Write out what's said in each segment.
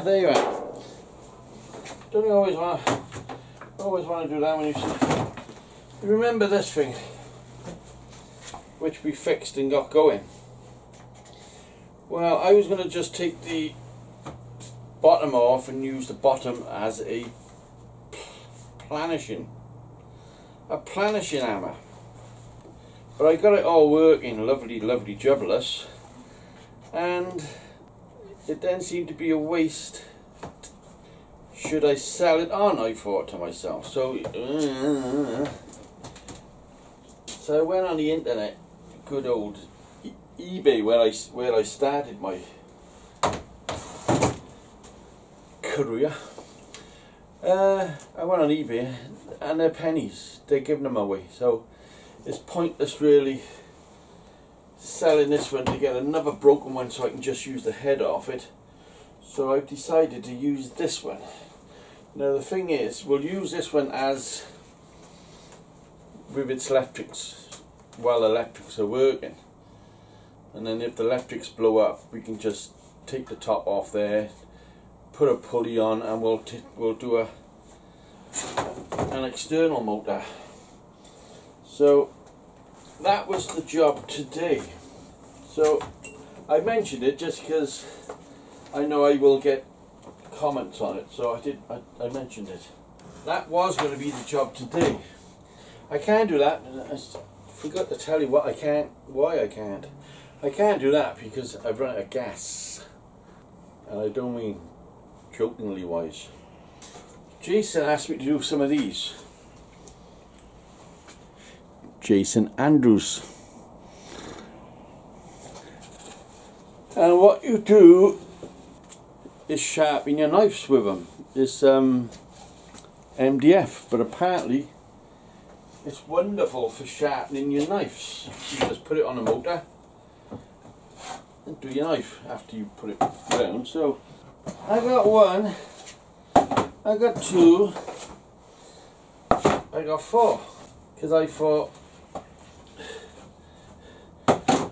there you are. Don't you always want to do that when you see? Remember this thing, which we fixed and got going. Well, I was going to just take the bottom off and use the bottom as a planishing hammer. But I got it all working lovely jubblous, and it then seemed to be a waste. Should I sell it on, I thought to myself. So I went on the internet, good old eBay, where I started my career. I went on eBay, and they're pennies. They're giving them away. So it's pointless really selling this one to get another broken one so I can just use the head off it. So I've decided to use this one. Now the thing is, we'll use this one as with its electrics while the electrics are working, and then if the electrics blow up, we can just take the top off there, put a pulley on, and we'll do an external motor. So that was the job today. So I mentioned it just because I know I will get comments on it, so I mentioned it. That was going to be the job today. I can't do that. I forgot to tell you why I can't. I can't do that because I've run out of gas, and I don't mean jokingly wise. Jason asked me to do some of these. Jason Andrews. And what you do is sharpen your knives with them. It's M.D.F, but apparently it's wonderful for sharpening your knives. You just put it on a motor and do your knife after you put it down. So I got one, I got two, I got four, because I thought,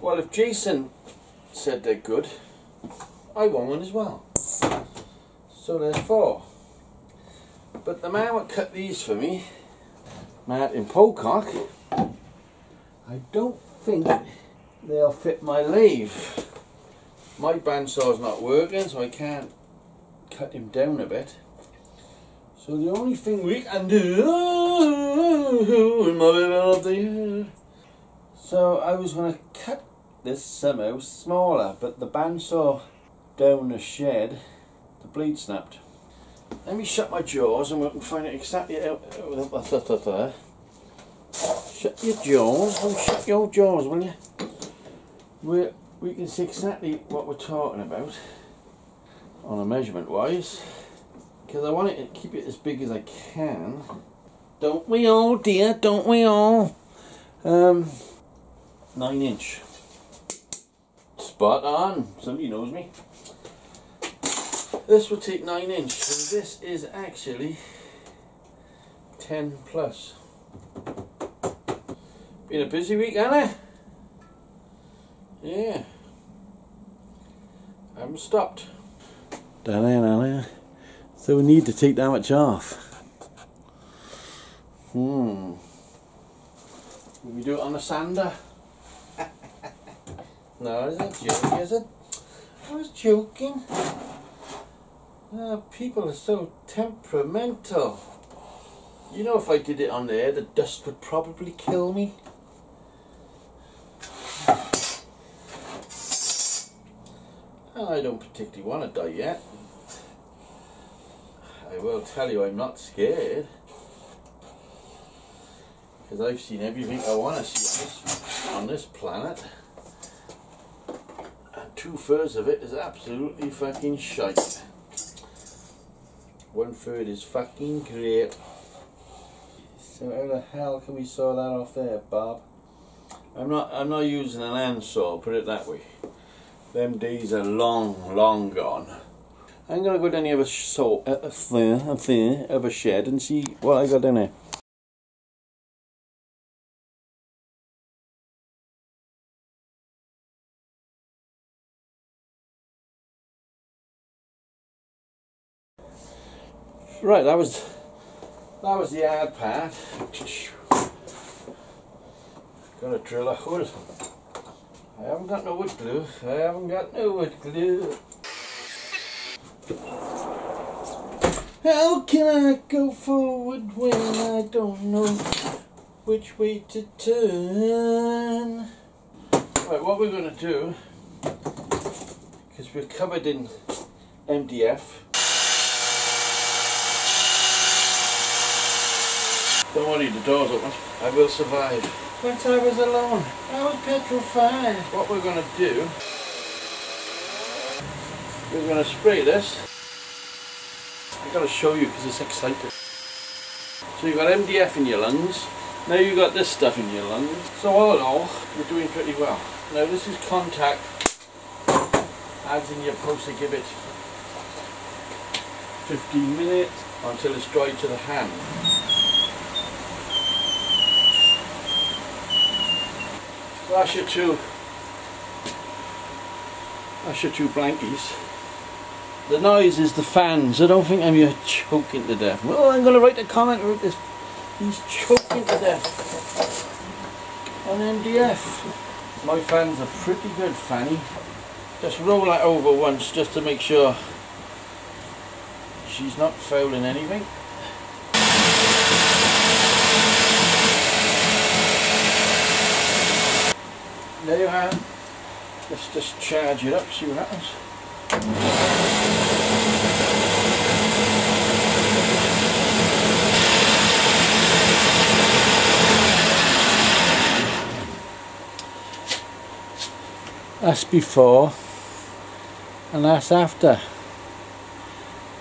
well, if Jason said they're good, I want one as well. So there's four. But the man that cut these for me, Martin Pocock, I don't think they'll fit my lathe. My bandsaw's not working, so I can't cut him down a bit. So the only thing we can do, so I was going to cut this somehow smaller, but the bandsaw down the shed, the blade snapped. Let me shut my jaws and we can find it exactly out. Shut your jaws, shut your jaws, will you? We can see exactly what we're talking about on a measurement wise, because I want it to keep it as big as I can. Don't we all, dear? Don't we all? 9-inch. Spot on. Somebody knows me. This will take 9-inch, so this is actually 10 plus. Been a busy week, hasn't it? Yeah. I haven't stopped. So we need to take that much off. Will we do it on a sander? No, is that joking, is it? I was joking. People are so temperamental. You know, if I did it on there, the dust would probably kill me. I don't particularly want to die yet. I will tell you, I'm not scared, because I've seen everything I want to see on this planet, and 2/3 of it is absolutely fucking shite. 1/3 is fucking great. So how the hell can we saw that off there, Bob? I'm not using an hand saw, put it that way. Them days are long gone. I'm gonna go down here of a shed and see what I got down there. Right, that was the hard part. Got to drill a hole. I haven't got no wood glue. How can I go forward when I don't know which way to turn? Right, what we're going to do, because we're covered in M.D.F. Don't worry, the door's open. I will survive. Once I was alone, I was petrified. What we're going to do, we're going to spray this. I've got to show you because it's exciting. So you've got M.D.F in your lungs. Now you've got this stuff in your lungs. So all in all, you're doing pretty well. Now this is contact. Adds in your post to give it 15 minutes until it's dried to the hand. So that's your two blankies. The noise is the fans. I don't think I'm here choking to death. Well, I'm going to write a comment about this. He's choking to death on M.D.F. My fans are pretty good, Fanny. Just roll that over once just to make sure she's not fouling anything. There you are. Let's just charge it up, see what happens. That's before and that's after.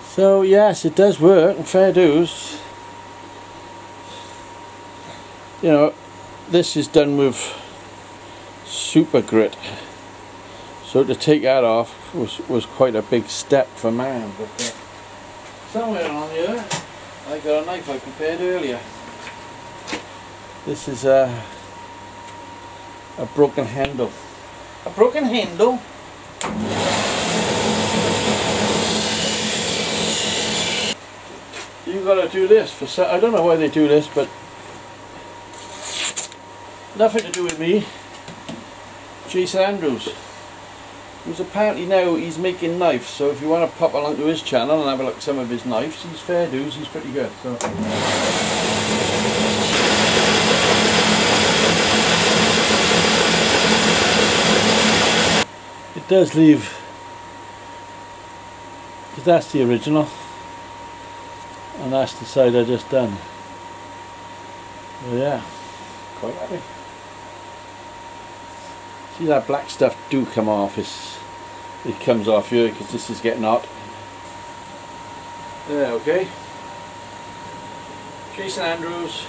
So yes, it does work, and fair dues. You know, this is done with super grit, so to take that off was quite a big step for man. But somewhere on here I got a knife I prepared earlier. This is a broken handle. A broken handle. You gotta do this for I don't know why they do this, but nothing to do with me. Jason Andrews, who's apparently now he's making knives, so if you want to pop along to his channel and have a look at some of his knives, he's fair dues, he's pretty good. So it does leave, because that's the original and that's the side I just done. So yeah, quite happy. See, that black stuff do come off, it comes off here because this is getting hot. Yeah, okay. Jason Andrews,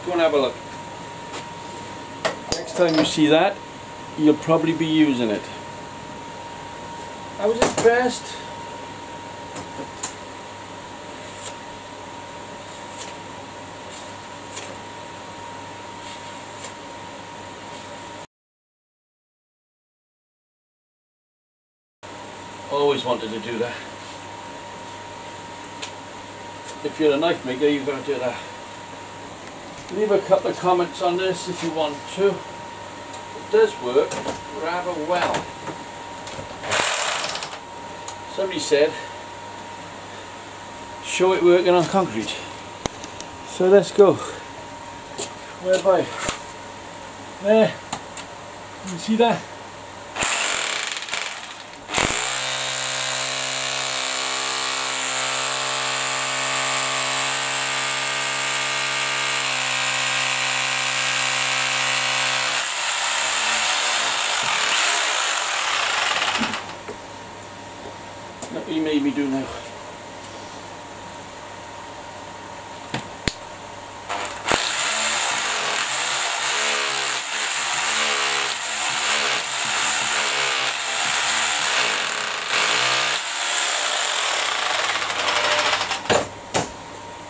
go and have a look. Next time you see that, you'll probably be using it. I was impressed. Always wanted to do that. If you're a knife maker, you've got to do that. Leave a couple of comments on this if you want to. It does work rather well. Somebody said, show it working on concrete. So let's go. Whereby? There. You see that? What he made me do now.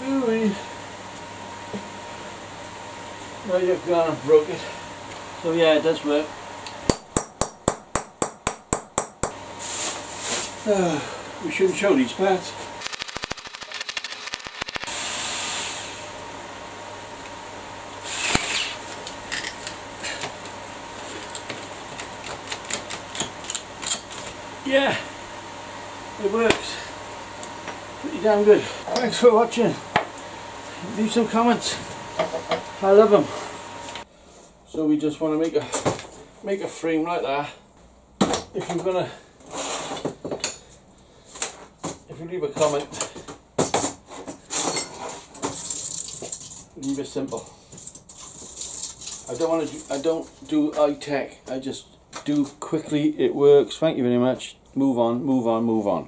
Ooh-wee. Now you've gone and broke it. So yeah, it does work. We shouldn't show these parts. yeah, it works pretty damn good. Thanks for watching. Leave some comments. I love them. So we just want to make a frame like that. If you leave a comment, leave it simple. I don't do high tech. I just do quickly. It works. Thank you very much. Move on, move on, move on.